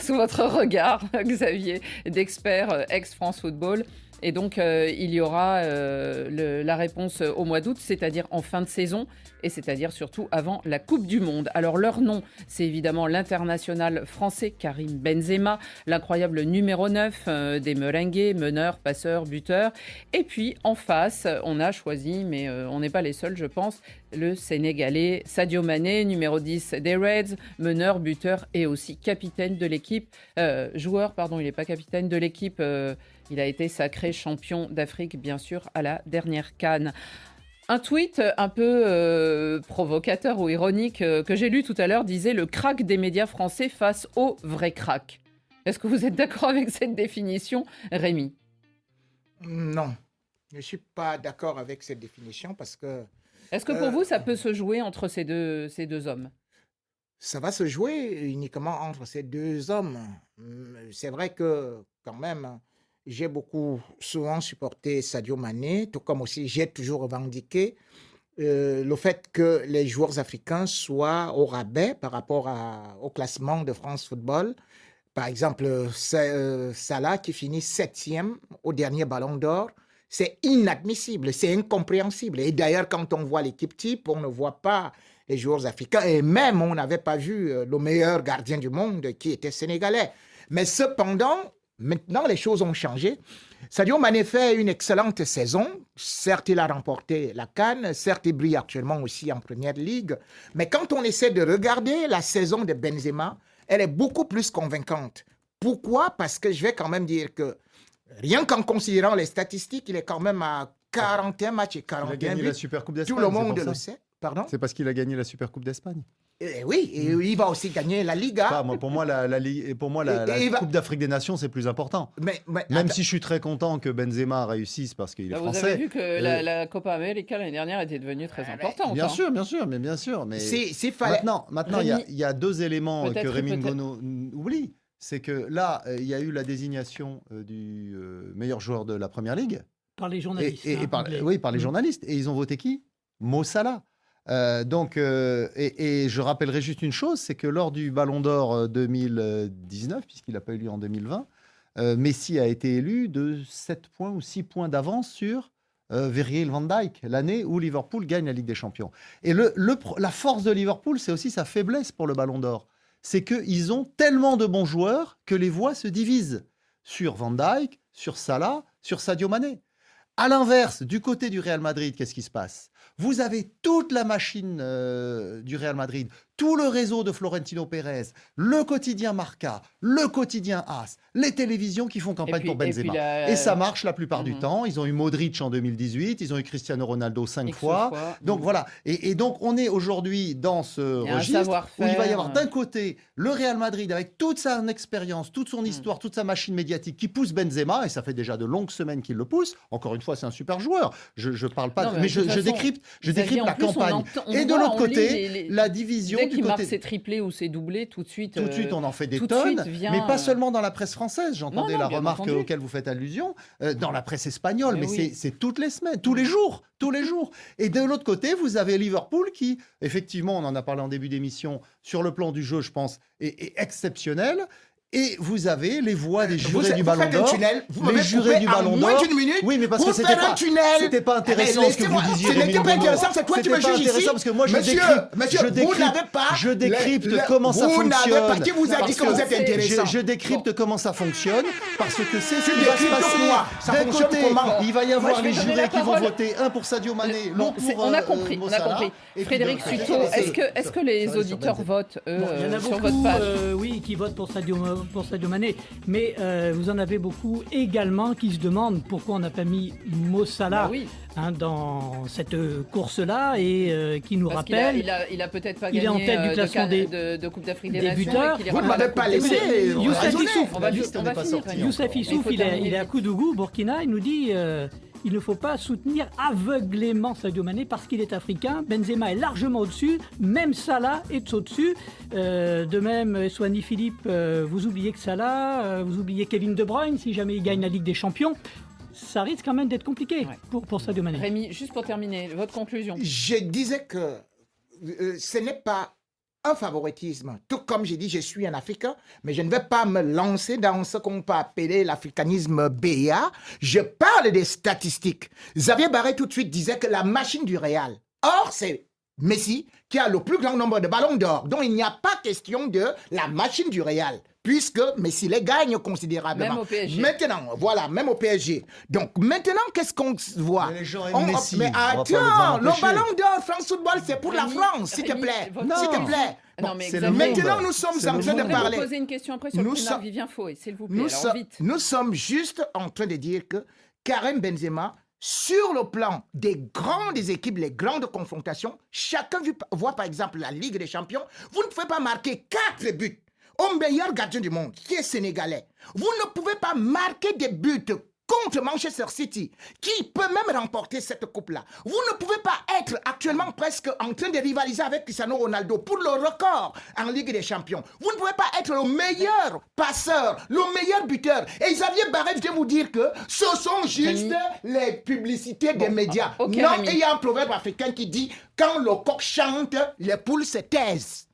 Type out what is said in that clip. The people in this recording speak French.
sous votre regard, Xavier, d'expert ex-France Football. Et donc, il y aura la réponse au mois d'août, c'est-à-dire en fin de saison, et c'est-à-dire surtout avant la Coupe du Monde. Alors, leur nom, c'est évidemment l'international français Karim Benzema, l'incroyable numéro 9 des Merengues, meneur, passeur, buteur. Et puis, en face, on a choisi, mais on n'est pas les seuls, je pense, le Sénégalais Sadio Mané, numéro 10 des Reds, meneur, buteur et aussi capitaine de l'équipe. Joueur, pardon, il n'est pas capitaine de l'équipe. Il a été sacré champion d'Afrique, bien sûr, à la dernière CAN. Un tweet un peu provocateur ou ironique que j'ai lu tout à l'heure disait « Le crack des médias français face au vrai crack ». Est-ce que vous êtes d'accord avec cette définition, Rémi ? Non, je ne suis pas d'accord avec cette définition parce que... Est-ce que pour vous, ça peut se jouer entre ces deux hommes ? Ça va se jouer uniquement entre ces deux hommes. C'est vrai que, quand même, j'ai souvent supporté Sadio Mané, tout comme aussi j'ai toujours revendiqué le fait que les joueurs africains soient au rabais par rapport au classement de France Football. Par exemple, Salah qui finit 7e au dernier Ballon d'Or. C'est inadmissible, c'est incompréhensible. Et d'ailleurs, quand on voit l'équipe type, on ne voit pas les joueurs africains. Et même, on n'avait pas vu le meilleur gardien du monde qui était sénégalais. Mais cependant, maintenant, les choses ont changé. Sadio Mané fait une excellente saison. Certes, il a remporté la CAN. Certes, il brille actuellement aussi en Première Ligue. Mais quand on essaie de regarder la saison de Benzema, elle est beaucoup plus convaincante. Pourquoi ? Parce que je vais quand même dire que rien qu'en considérant les statistiques, il est quand même à 41 matchs et 41 buts. Il a gagné la Super Coupe d'Espagne. Tout le monde le sait. Pardon ? C'est parce qu'il a gagné la Super Coupe d'Espagne. Oui, et il va aussi gagner la Liga. Pour moi, la Coupe d'Afrique des Nations, c'est plus important. Même si je suis très content que Benzema réussisse parce qu'il est français. Vous avez vu que la Copa América l'année dernière était devenue très importante. Bien sûr. Mais maintenant, il y a deux éléments que Rémi Ngono oublie. C'est que là, il y a eu la désignation du meilleur joueur de la Première Ligue. Par les journalistes. Par les journalistes. Et ils ont voté qui ? Mo Salah. Et je rappellerai juste une chose, c'est que lors du Ballon d'Or 2019, puisqu'il n'a pas eu lieu en 2020, Messi a été élu de 7 points ou 6 points d'avance sur Virgil van Dijk, l'année où Liverpool gagne la Ligue des Champions. Et la force de Liverpool, c'est aussi sa faiblesse pour le Ballon d'Or. C'est qu'ils ont tellement de bons joueurs que les voix se divisent sur Van Dijk, sur Salah, sur Sadio Mané. À l'inverse, du côté du Real Madrid, qu'est-ce qui se passe ? Vous avez toute la machine du Real Madrid, tout le réseau de Florentino Pérez, le quotidien Marca, le quotidien AS, les télévisions qui font campagne pour Benzema. Et ça marche la plupart du temps. Ils ont eu Modric en 2018, ils ont eu Cristiano Ronaldo 5 fois. Donc voilà. Et donc on est aujourd'hui dans ce registre où il va y avoir d'un côté le Real Madrid avec toute son expérience, toute son histoire, toute sa machine médiatique qui pousse Benzema, et ça fait déjà de longues semaines qu'il le pousse. Encore une fois, c'est un super joueur. Je parle pas, mais je décrypte la campagne. Et de l'autre côté, la division dès qu'il marque ses triplés ou ses doublés, tout de suite, on en fait des tonnes, mais pas seulement dans la presse française. J'entendais la remarque auquel vous faites allusion, dans la presse espagnole, mais c'est toutes les semaines, tous les jours. Et de l'autre côté, vous avez Liverpool qui, effectivement, on en a parlé en début d'émission, sur le plan du jeu, je pense, est exceptionnel. Et vous avez les voix des jurés du Ballon d'Or. Les jurés du Ballon d'Or. Oui, mais parce que c'était pas intéressant ce que vous disiez. Ce n'était pas intéressant, c'est toi qui me juges ici. Parce que moi, je décrypte comment ça fonctionne. Qui vous a dit que vous êtes intéressant ? Je décrypte comment ça fonctionne parce que c'est ce qui va se passer. D'un côté, il va y avoir les jurés qui vont voter, un pour Sadio Mané, l'autre pour On a compris. Frédéric Suto, est-ce que les auditeurs votent sur votre page ? Oui, qui votent pour Sadio Mané, mais vous en avez beaucoup également qui se demandent pourquoi on n'a pas mis Mo Salah dans cette course-là et qui nous rappelle... Il a peut-être pas gagné en tête du classement de Coupe d'Afrique des Nations. Vous ne m'avez pas laissé. Youssef Issouf, il est à Koudougou, Burkina, il nous dit... il ne faut pas soutenir aveuglément Sadio Mané parce qu'il est africain. Benzema est largement au-dessus, même Salah est au-dessus. De même, Soani Philippe, vous oubliez que Salah, vous oubliez Kevin De Bruyne si jamais il gagne la Ligue des Champions. Ça risque quand même d'être compliqué pour Sadio Mané. Rémi, juste pour terminer, votre conclusion. Je disais que ce n'est pas un favoritisme. Tout comme j'ai dit, je suis un Africain, mais je ne vais pas me lancer dans ce qu'on peut appeler l'africanisme BA. Je parle des statistiques. Xavier Barré tout de suite disait que la machine du Real. Or, c'est Messi qui a le plus grand nombre de ballons d'or. Donc, il n'y a pas question de la machine du Real, puisque Messi les gagne considérablement. Même au PSG. Maintenant, voilà, même au PSG. Donc, maintenant, qu'est-ce qu'on voit? Mais les gens aiment Messi, Mais on va pas les attends, le empêcher. ballon d'or, France Football, c'est pour la Rémi, France, s'il te Rémi, plaît. votre- S'il te plaît. Non, mais c'est le Xavier, monde. Maintenant, nous sommes C'est en le train de monde. je voudrais parler. vous poser une question après sur Nous le président sommes- Vivien Fauet, s'il vous plaît. Nous, Alors, so- vite. nous sommes juste en train de dire que Karim Benzema, sur le plan des grandes équipes, les grandes confrontations, chacun voit par exemple la Ligue des Champions, vous ne pouvez pas marquer 4 buts au meilleur gardien du monde, qui est sénégalais. Vous ne pouvez pas marquer des buts contre Manchester City, qui peut même remporter cette coupe-là. Vous ne pouvez pas être actuellement presque en train de rivaliser avec Cristiano Ronaldo pour le record en Ligue des Champions. Vous ne pouvez pas être le meilleur passeur, le meilleur buteur. Et Xavier Barrett vient vous dire que ce sont juste les publicités des médias. ok, Non, Rémi. et il y a un proverbe africain qui dit « Quand le coq chante, les poules se taisent ».